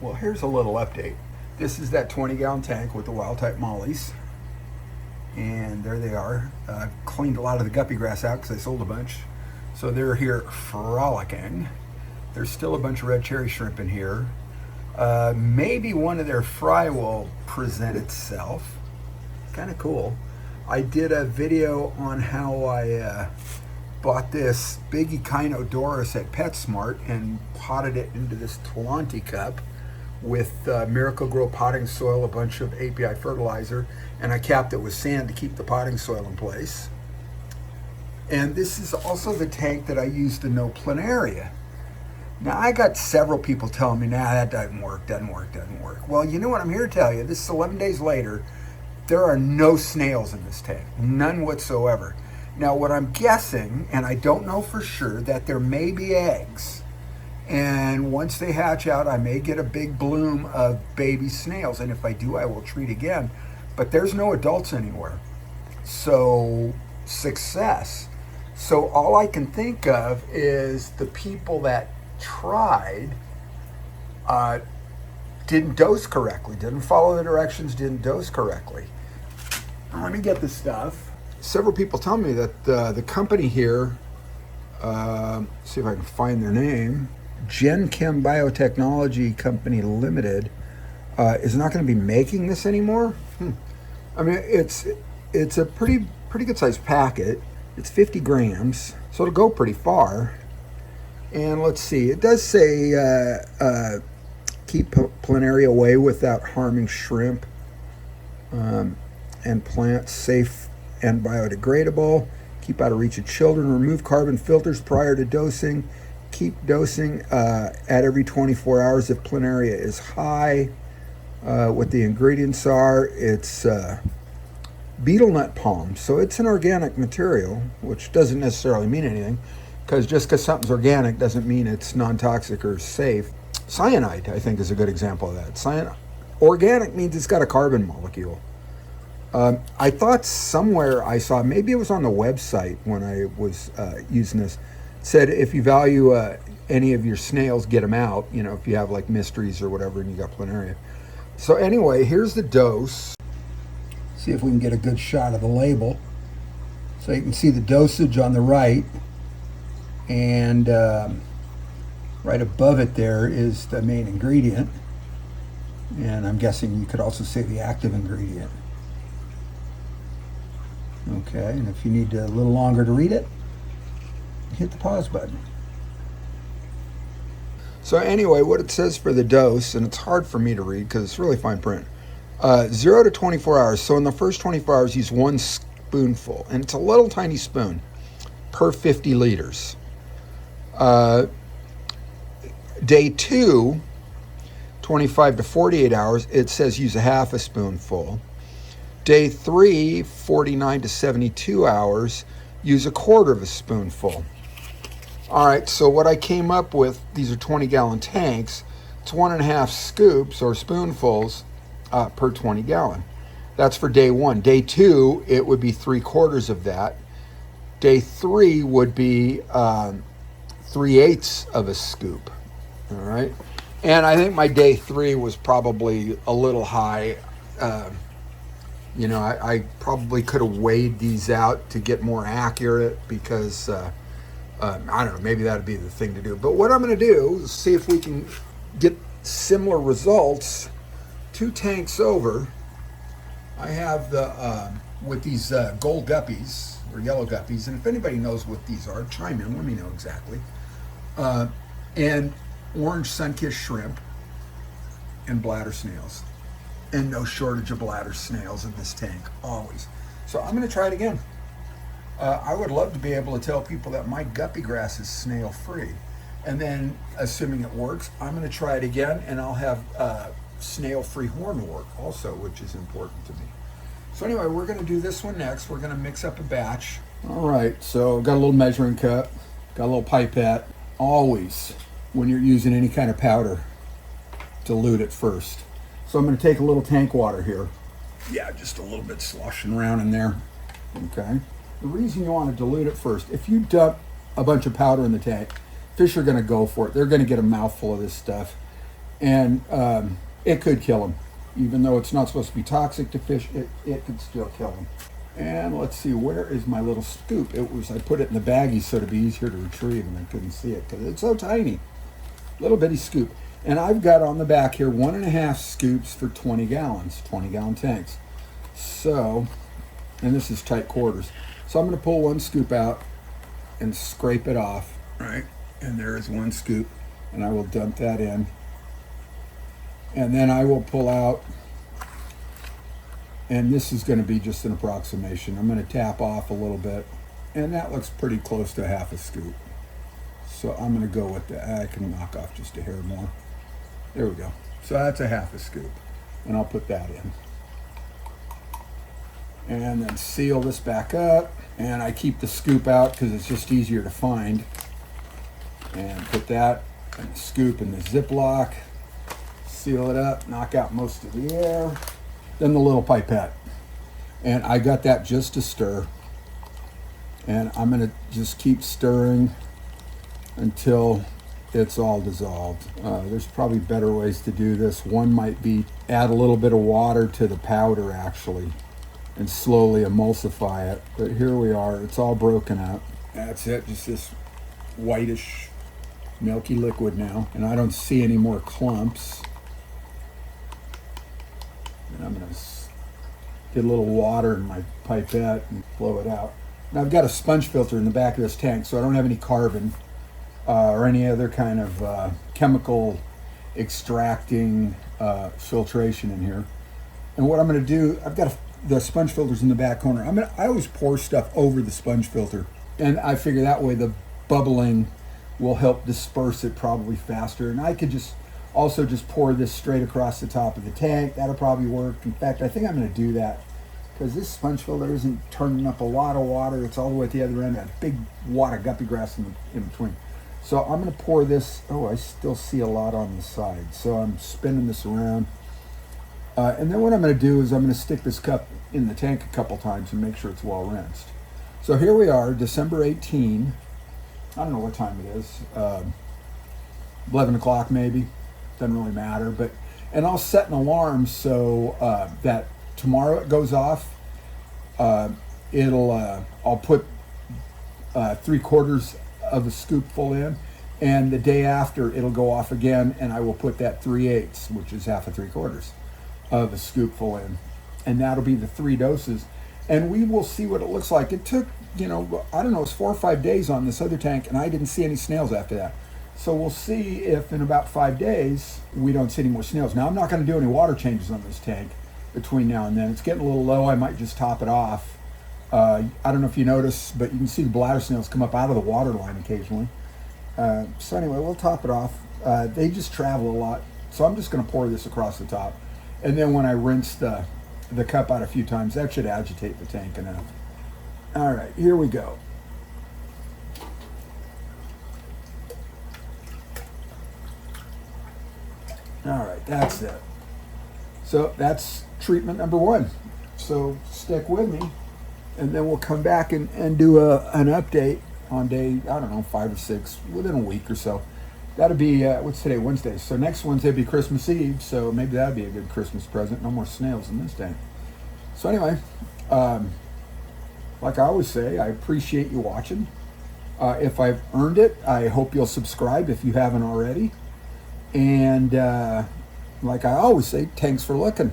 Well, here's a little update. This is that 20-gallon tank with the wild type mollies. And there they are. I've cleaned a lot of the guppy grass out because I sold a bunch. So they're here frolicking. There's still a bunch of red cherry shrimp in here. Maybe one of their fry will present itself. Kind of cool. I did a video on how I bought this big Echinodoris at PetSmart and potted it into this Talenti cup with Miracle Grow potting soil, a bunch of API fertilizer, and I capped it with sand to keep the potting soil in place. And this is also the tank that I used the No-Planaria. Now, I got several people telling me, nah, that doesn't work. Well, you know what I'm here to tell you? This is 11 days later. There are no snails in this tank, none whatsoever. Now, what I'm guessing, and I don't know for sure, that there may be eggs. And once they hatch out, I may get a big bloom of baby snails. And if I do, I will treat again. But there's no adults anywhere. So, success. So all I can think of is the people that tried didn't dose correctly, didn't follow the directions, didn't dose correctly. Let me get the stuff. Several people tell me that the company here, see if I can find their name, Gen Chem Biotechnology Company Limited, is not going to be making this anymore. I mean, it's a pretty good sized packet. It's 50 grams, so it'll go pretty far. And let's see, it does say keep planaria away without harming shrimp, and plants, safe and biodegradable. Keep out of reach of children. Remove carbon filters prior to dosing. Keep dosing at every 24 hours if planaria is high. What the ingredients are, it's beetle nut palm. So it's an organic material, which doesn't necessarily mean anything, because just because something's organic doesn't mean it's non-toxic or safe. Cyanide, I think, is a good example of that. Organic means it's got a carbon molecule. I thought somewhere I saw, maybe it was on the website when I was using this, said if you value any of your snails, get them out, you know, if you have like mysteries or whatever and you got planaria. So anyway, here's the dose. See if we can get a good shot of the label. So you can see the dosage on the right, and right above it there is the main ingredient. And I'm guessing you could also say the active ingredient. Okay, and if you need a little longer to read it, hit the pause button. So anyway, what it says for the dose, and it's hard for me to read because it's really fine print, 0 to 24 hours. So in the first 24 hours, use 1 spoonful, and it's a little tiny spoon per 50 liters. Day 2, 25 to 48 hours, it says use a half a spoonful. Day 3, 49 to 72 hours, use a quarter of a spoonful. All right, so what I came up with, these are 20-gallon tanks, it's 1.5 scoops or spoonfuls per 20 gallon. That's for day 1. Day 2, it would be 3/4 of that. Day 3 would be 3/8 of a scoop. All right, and I think my day 3 was probably a little high. You know, I probably could have weighed these out to get more accurate because, I don't know, maybe that would be the thing to do. But what I'm going to do is see if we can get similar results 2 tanks over. I have the, with these gold guppies, or yellow guppies, and if anybody knows what these are, chime in, let me know exactly. And orange sun-kissed shrimp and bladder snails. And no shortage of bladder snails in this tank, always. So I'm going to try it again. I would love to be able to tell people that my guppy grass is snail free. And then, assuming it works, I'm going to try it again, and I'll have snail free hornwort also, which is important to me. So anyway, we're going to do this one next. We're going to mix up a batch. All right, so got a little measuring cup, got a little pipette. Always, when you're using any kind of powder, dilute it first. So I'm going to take a little tank water here. Yeah, just a little bit sloshing around in there. Okay. The reason you want to dilute it first, if you dump a bunch of powder in the tank, fish are going to go for it. They're going to get a mouthful of this stuff. And it could kill them. Even though it's not supposed to be toxic to fish, it could still kill them. And let's see, where is my little scoop? I put it in the baggie so it'd be easier to retrieve, and I couldn't see it because it's so tiny. Little bitty scoop. And I've got on the back here 1.5 scoops for 20 gallons, 20-gallon tanks. So, and this is tight quarters. So I'm going to pull one scoop out and scrape it off. Right, and there is one scoop, and I will dump that in. And then I will pull out, and this is going to be just an approximation. I'm going to tap off a little bit, and that looks pretty close to 1/2 scoop. So I'm going to go with that. I can knock off just a hair more. There we go. So that's 1/2 scoop, and I'll put that in. And then seal this back up, and I keep the scoop out because it's just easier to find. And put that in the scoop in the Ziploc. Seal it up, knock out most of the air. Then the little pipette. And I got that just to stir. And I'm going to just keep stirring until it's all dissolved. There's probably better ways to do this. One might be add a little bit of water to the powder actually and slowly emulsify it. But here we are, it's all broken up. That's it, just this whitish milky liquid now. And I don't see any more clumps. And I'm going to get a little water in my pipette and blow it out. Now I've got a sponge filter in the back of this tank, so I don't have any carbon or any other kind of chemical extracting filtration in here. And what I'm going to do, I've got the sponge filters in the back corner. I always pour stuff over the sponge filter, and I figure that way the bubbling will help disperse it probably faster. And I could also just pour this straight across the top of the tank. That'll probably work. In fact, I think I'm going to do that because this sponge filter isn't turning up a lot of water. It's all the way at the other end, a big wad of guppy grass in between. So I'm going to pour this. Oh, I still see a lot on the side. So I'm spinning this around. And then what I'm going to do is I'm going to stick this cup in the tank a couple times and make sure it's well rinsed. So here we are, December 18. I don't know what time it is. 11 o'clock maybe. Doesn't really matter, and I'll set an alarm so that tomorrow it goes off. I'll put 3/4 of a scoopful in, and the day after it'll go off again, and I will put that 3/8, which is 1/2 of 3/4 of a scoopful in, and that'll be the 3 doses, and we will see what it looks like. It took, I don't know, it's 4 or 5 days on this other tank, and I didn't see any snails after that. So we'll see if in about 5 days we don't see any more snails. Now I'm not going to do any water changes on this tank between now and then. It's getting a little low. I might just top it off. I don't know if you notice, but you can see the bladder snails come up out of the water line occasionally. So anyway, we'll top it off. They just travel a lot. So I'm just going to pour this across the top. And then when I rinse the cup out a few times, that should agitate the tank enough. All right, here we go. All right, that's it. So that's treatment number 1. So stick with me, and then we'll come back and do an update on day, I don't know, 5 or 6, within a week or so. That'll be, what's today, Wednesday. So next Wednesday will be Christmas Eve, so maybe that'll be a good Christmas present. No more snails in this tank. So anyway, like I always say, I appreciate you watching. If I've earned it, I hope you'll subscribe if you haven't already. And like I always say, thanks for looking.